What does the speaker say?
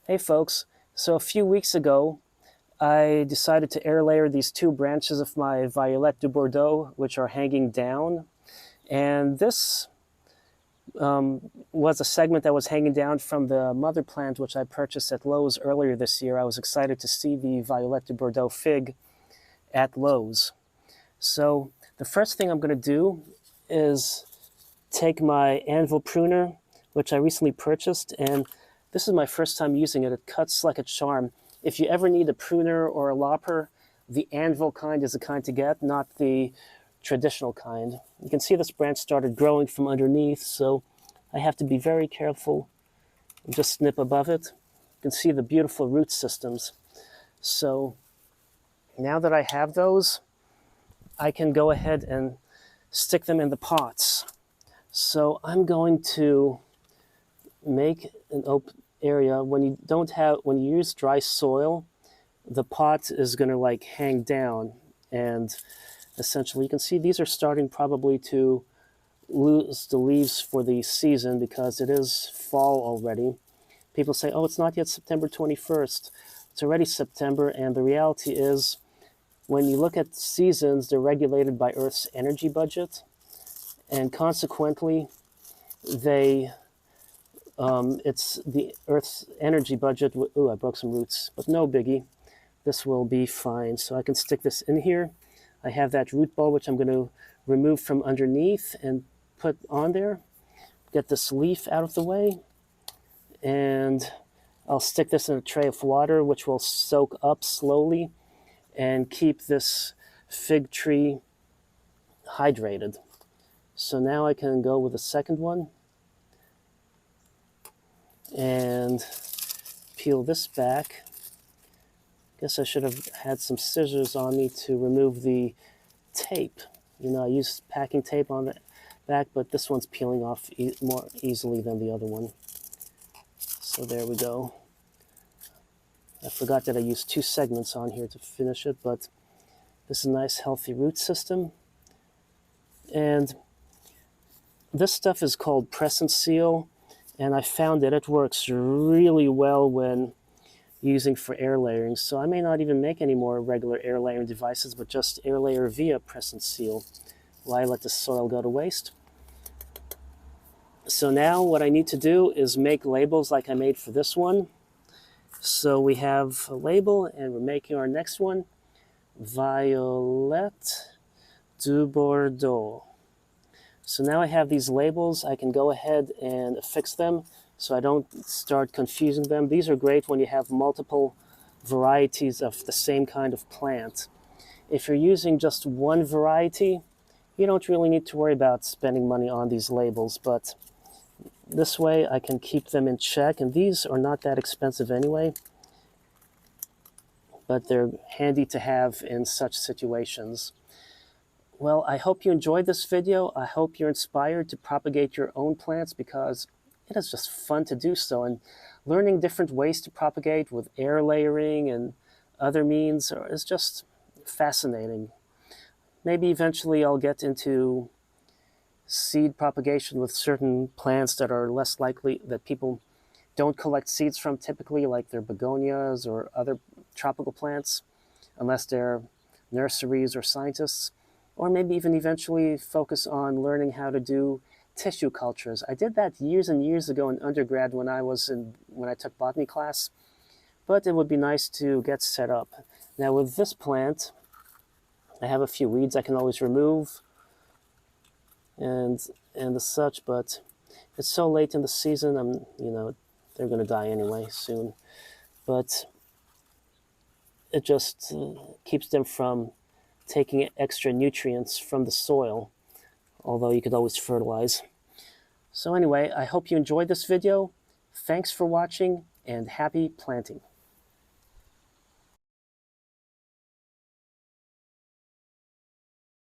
Hey folks, so a few weeks ago I decided to air layer these two branches of my Violette du Bourdeaux, which are hanging down. And this was a segment that was hanging down from the mother plant, which I purchased at Lowe's earlier this year. I was excited to see the Violette du Bourdeaux fig at Lowe's. So the first thing I'm going to do is take my anvil pruner, which I recently purchased, and this is my first time using it. It cuts like a charm. If you ever need a pruner or a lopper, the anvil kind is the kind to get, not the traditional kind. You can see this branch started growing from underneath, so I have to be very careful and just snip above it. You can see the beautiful root systems. So now that I have those, I can go ahead and stick them in the pots. So I'm going to make an open area. When you use dry soil, the pot is going to like hang down, and essentially you can see these are starting probably to lose the leaves for the season because it is fall already. People say, oh, it's not yet September 21st. It's already September, and the reality is when you look at seasons, they're regulated by Earth's energy budget, and consequently it's the Earth's energy budget. Ooh, I broke some roots, but no biggie. This will be fine. So I can stick this in here. I have that root ball, which I'm going to remove from underneath and put on there. Get this leaf out of the way. And I'll stick this in a tray of water, which will soak up slowly and keep this fig tree hydrated. So now I can go with the second one and peel this back. Guess I should have had some scissors on me to remove the tape. You know, I used packing tape on the back, but this one's peeling off more easily than the other one. So there we go. I forgot that I used two segments on here to finish it, but this is a nice healthy root system. And this stuff is called Press and Seal, and I found that it works really well when using for air layering. So I may not even make any more regular air layering devices, but just air layer via Press and Seal while I let the soil go to waste. So now what I need to do is make labels like I made for this one. So we have a label, and we're making our next one, Violette du Bourdeaux. So now I have these labels. I can go ahead and affix them so I don't start confusing them. These are great when you have multiple varieties of the same kind of plant. If you're using just one variety, you don't really need to worry about spending money on these labels, but this way I can keep them in check, and these are not that expensive anyway, but they're handy to have in such situations. Well, I hope you enjoyed this video. I hope you're inspired to propagate your own plants, because it is just fun to do so, and learning different ways to propagate with air layering and other means is just fascinating. Maybe eventually I'll get into seed propagation with certain plants that are less likely, that people don't collect seeds from typically, like their begonias or other tropical plants, unless they're nurseries or scientists. Or maybe even eventually focus on learning how to do tissue cultures. I did that years and years ago in undergrad when I took botany class, but it would be nice to get set up. Now with this plant, I have a few weeds I can always remove and as such, but it's so late in the season, they're going to die anyway soon. But it just keeps them from taking extra nutrients from the soil, although you could always fertilize. So anyway, I hope you enjoyed this video. Thanks for watching, and happy planting.